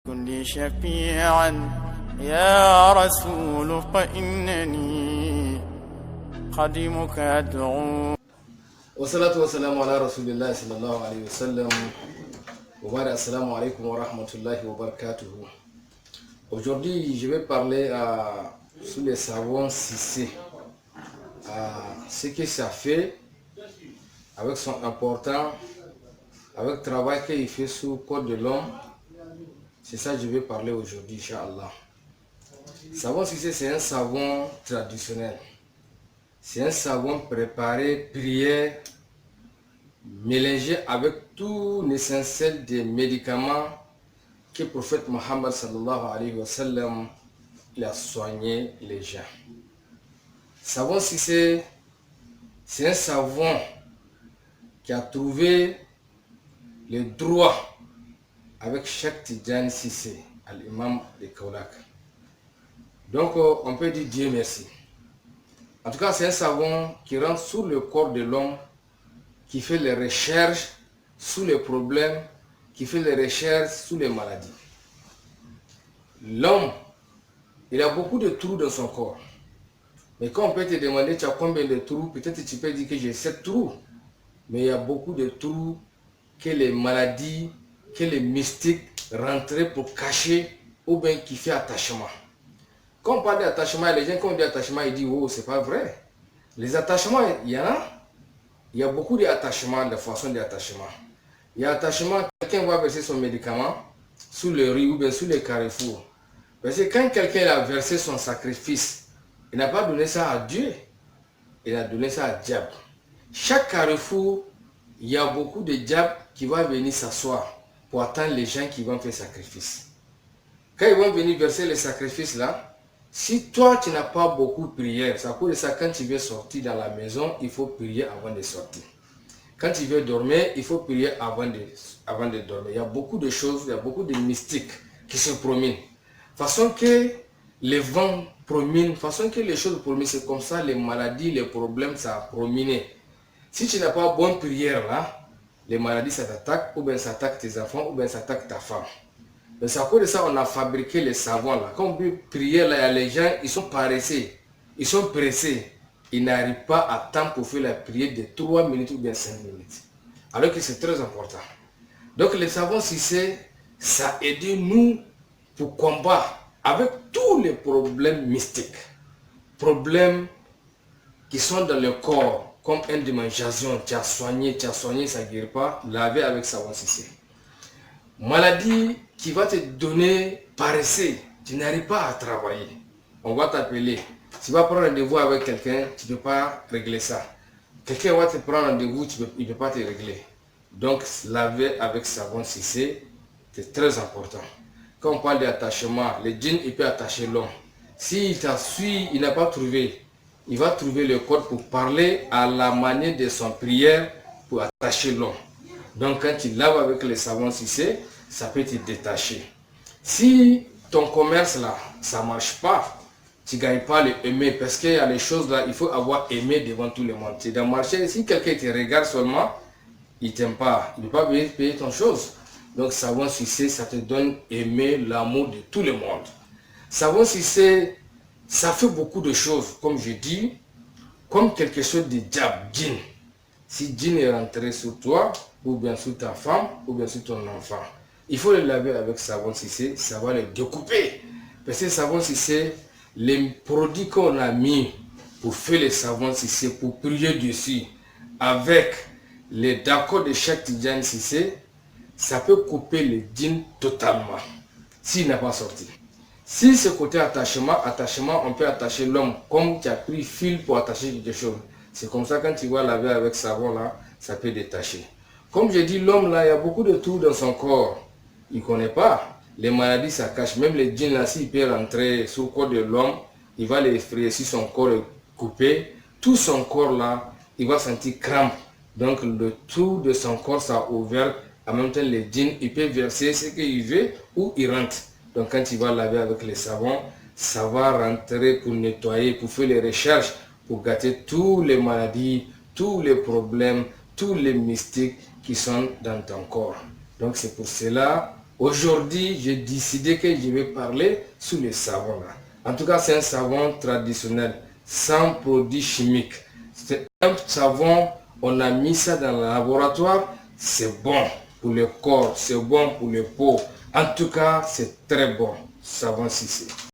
كن شفيعا يا رسول فإنني خادمك أدعو. والصلاة والسلام على رسول الله صلى الله عليه وسلم. Assalamu alaikum wa rahmatullahi wa barakatuh. Aujourd'hui, je vais parler sur les savons Cissé, ce que ça fait avec son important, avec le travail qu'il fait sur le corps de l'homme. C'est ça que je vais parler aujourd'hui, Inch'Allah. Savon Cissé, c'est un savon traditionnel. C'est un savon préparé, prière, mélangé avec tout l'essentiel des médicaments que le prophète Mohammed sallallahu alayhi wa sallam il a soigné les gens. Savon Cissé, c'est un savon qui a trouvé le droit avec chaque Tidjani Cissé, à l'imam de Kaolack. Donc on peut dire Dieu merci. En tout cas, c'est un savon qui rentre sur le corps de l'homme, qui fait les recherches sur les problèmes, qui fait les recherches sur les maladies. L'homme, il a beaucoup de trous dans son corps. Mais quand on peut te demander tu as combien de trous, peut-être tu peux dire que j'ai 7 trous. Mais il y a beaucoup de trous que les maladies, que les mystiques rentraient pour cacher ou bien qui fait attachement. Quand on parle d'attachement, les gens quand on dit attachement, ils disent oh c'est pas vrai. Les attachements, il y en a. Il y a beaucoup d'attachements, de façons d'attachement. Il y a attachement, quelqu'un va verser son médicament sous le riz ou bien sous les carrefours. Parce que quand quelqu'un a versé son sacrifice, il n'a pas donné ça à Dieu, il a donné ça à diable. Chaque carrefour, il y a beaucoup de diables qui vont venir s'asseoir pour attendre les gens qui vont faire sacrifice. Quand ils vont venir verser les sacrifices là, si toi tu n'as pas beaucoup de prières, ça cause de ça quand tu veux sortir dans la maison, il faut prier avant de sortir. Quand tu veux dormir, il faut prier avant de dormir. Il y a beaucoup de choses, il y a beaucoup de mystiques qui se prominent. Façon que les vents prominent, façon que les choses prominent, c'est comme ça les maladies, les problèmes, ça a prominé. Si tu n'as pas bonne prière là, les maladies ça t'attaque, ou bien ça attaque tes enfants, ou bien ça attaque ta femme. Mais c'est à cause de ça qu'on a fabriqué les savons là. Quand on peut prier là, il y a les gens, ils sont paresseux, ils sont pressés. Ils n'arrivent pas à temps pour faire la prière de 3 minutes ou bien 5 minutes. Alors que c'est très important. Donc les savons Cissé, ça aide nous pour combattre avec tous les problèmes mystiques. Problèmes qui sont dans le corps, comme une démangeaison, tu as soigné, ça ne guérit pas, laver avec savon Cissé. Maladie qui va te donner paresseux, tu n'arrives pas à travailler. On va t'appeler. Tu vas prendre rendez-vous avec quelqu'un, tu ne peux pas régler ça. Quelqu'un va te prendre rendez-vous, il ne peut pas te régler. Donc laver avec savon Cissé, c'est très important. Quand on parle d'attachement, le djinn il peut attacher l'homme. S'il t'a suivi, il n'a pas trouvé, il va trouver le code pour parler à la manière de son prière pour attacher l'homme. Donc quand tu laves avec le savon Cissé, ça peut te détacher. Si ton commerce là, ça ne marche pas, tu ne gagnes pas le aimer parce qu'il y a les choses là, il faut avoir aimé devant tout le monde. Tu es dans le marché, si quelqu'un te regarde seulement, il ne t'aime pas, il ne peut pas payer ton chose. Donc savon Cissé, ça te donne aimer l'amour de tout le monde. Savon Cissé, ça fait beaucoup de choses, comme je dis, comme quelque chose de diable, djinn. Si djinn est rentré sur toi, ou bien sur ta femme, ou bien sur ton enfant, il faut le laver avec savon Cissé, ça va le découper. Parce que savon Cissé, les produits qu'on a mis pour faire le savon Cissé, pour prier dessus, avec les d'accord de chaque Tidjani Cissé, ça peut couper le djinn totalement, s'il n'a pas sorti. Si ce côté attachement, on peut attacher l'homme, comme tu as pris fil pour attacher quelque chose. C'est comme ça quand tu vas laver avec savon là, ça peut détacher. Comme je dis, l'homme là, il y a beaucoup de trous dans son corps. Il ne connaît pas. Les maladies, ça cache. Même les djinns là, s'il peut rentrer sur le corps de l'homme, il va les effrayer. Si son corps est coupé, tout son corps là, il va sentir crampe. Donc le trou de son corps, ça a ouvert. En même temps, les djinns, il peut verser ce qu'il veut ou il rentre. Donc quand il va laver avec les savons, ça va rentrer pour nettoyer, pour faire les recherches, pour gâter toutes les maladies, tous les problèmes, tous les mystiques qui sont dans ton corps. Donc c'est pour cela Aujourd'hui, j'ai décidé que je vais parler sur le savon là. En tout cas, c'est un savon traditionnel, sans produits chimiques. C'est un savon, on a mis ça dans le laboratoire, c'est bon pour le corps, c'est bon pour le peau. En tout cas, c'est très bon, savon Cissé.